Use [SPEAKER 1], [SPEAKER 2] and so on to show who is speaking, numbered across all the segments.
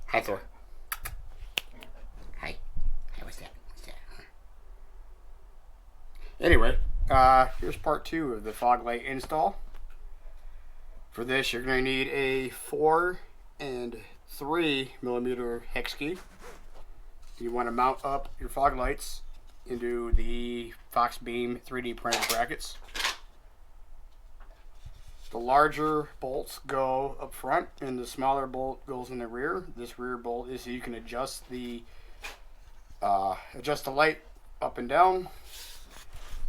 [SPEAKER 1] Hi, Thor. Hi. Hi, what's that? Anyway, here's part 2 of the fog light install. For this, you're going to need a 4 and 3 millimeter hex key. You want to mount up your fog lights into the Fox Beam 3D printed brackets. The larger bolts go up front and the smaller bolt goes in the rear. This rear bolt is so you can adjust the light up and down.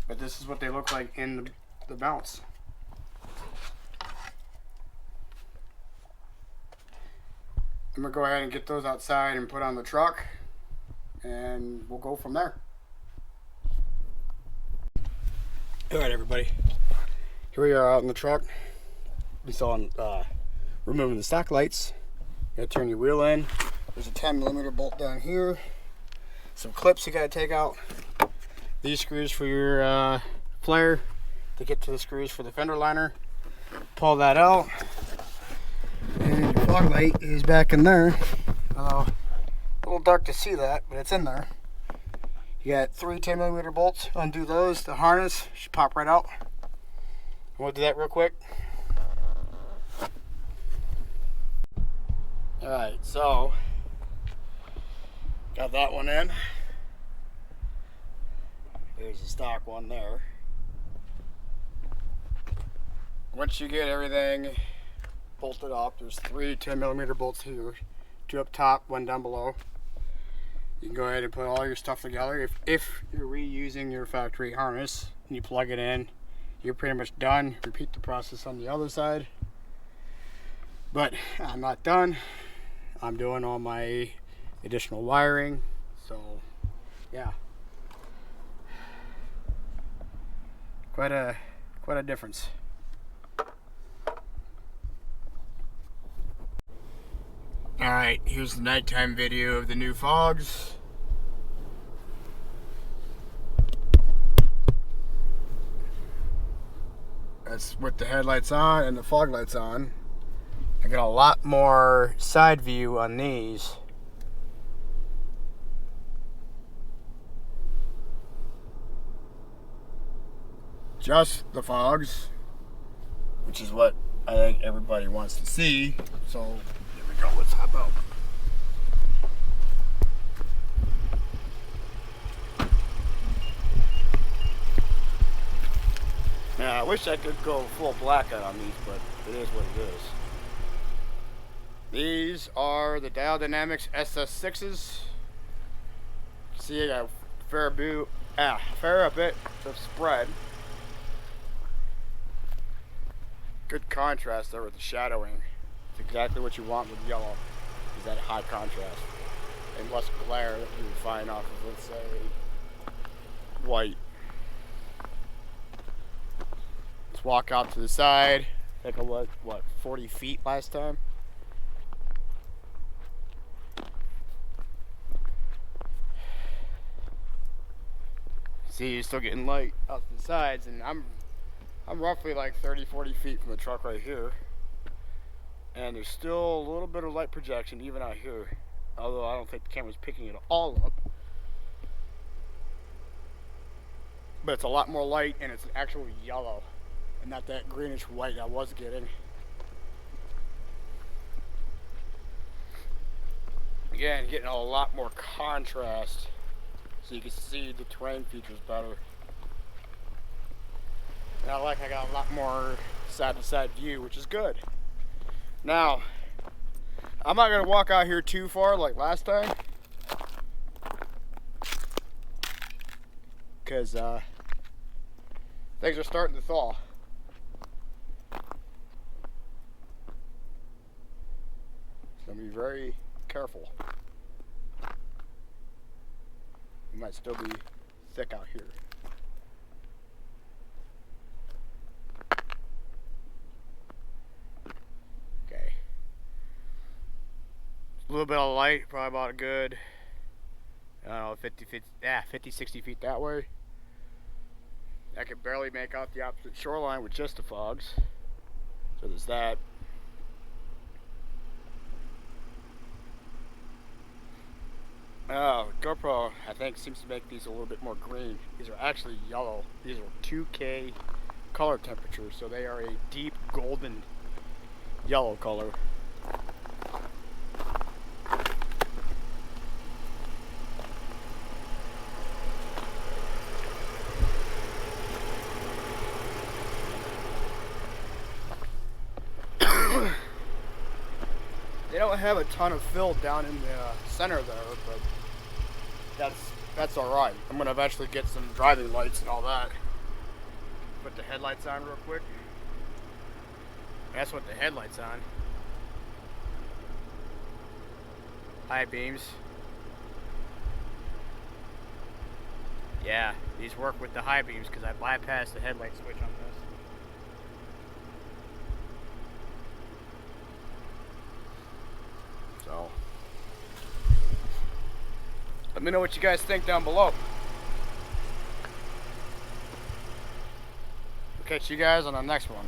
[SPEAKER 1] But this is what they look like in the mounts. I'm going to go ahead and get those outside and put on the truck, and we'll go from there. Alright everybody, here we are out in the truck. Installing, removing the stock lights. You gotta turn your wheel in. There's a 10 millimeter bolt down here. Some clips you gotta take out. These screws for your flare to get to the screws for the fender liner. Pull that out. And your fog light is back in there. Although a little dark to see that, but it's in there. You got 3 10 millimeter bolts. Undo those. The harness should pop right out. We'll do that real quick. Alright, so got that one in. There's the stock one there. Once you get everything bolted up, there's 3 10 millimeter bolts here, 2 up top, 1 down below. You can go ahead and put all your stuff together. If you're reusing your factory harness and you plug it in, you're pretty much done. Repeat the process on the other side. But I'm not done. I'm doing all my additional wiring, so yeah, quite a difference. All right, here's the nighttime video of the new fogs. That's with the headlights on and the fog lights on. I got a lot more side view on these. Just the fogs, which is what I think everybody wants to see. So here we go, let's hop out. Now I wish I could go full blackout on these, but it is what it is. These are the Diode SS6s. See, I got a fair bit of spread. Good contrast there with the shadowing. It's exactly what you want with yellow, is that high contrast and less glare that you would find off of, let's say, white. Let's walk out to the side. I think I was, what, 40 feet last time? See, you're still getting light out the sides, and I'm roughly like 30-40 feet from the truck right here, and there's still a little bit of light projection even out here, although I don't think the camera's picking it all up. But it's a lot more light, and it's actual yellow and not that greenish white I was getting. Again, getting a lot more contrast so you can see the terrain features better. And I got a lot more side-to-side view, which is good. Now, I'm not going to walk out here too far like last time, because things are starting to thaw. So be very careful. It might still be thick out here. Okay. A little bit of light, probably about a good, I don't know, 50, 60 feet that way. I could barely make out the opposite shoreline with just the fogs. So there's that. GoPro, I think, seems to make these a little bit more green. These are actually yellow. These are 2K color temperature, so they are a deep golden yellow color. They don't have a ton of fill down in the center there, but that's alright. I'm going to eventually get some driving lights and all that. Put the headlights on real quick. That's what the headlights on. High beams. Yeah, these work with the high beams because I bypassed the headlight switch on this. So, let me know what you guys think down below. Catch you guys on the next one.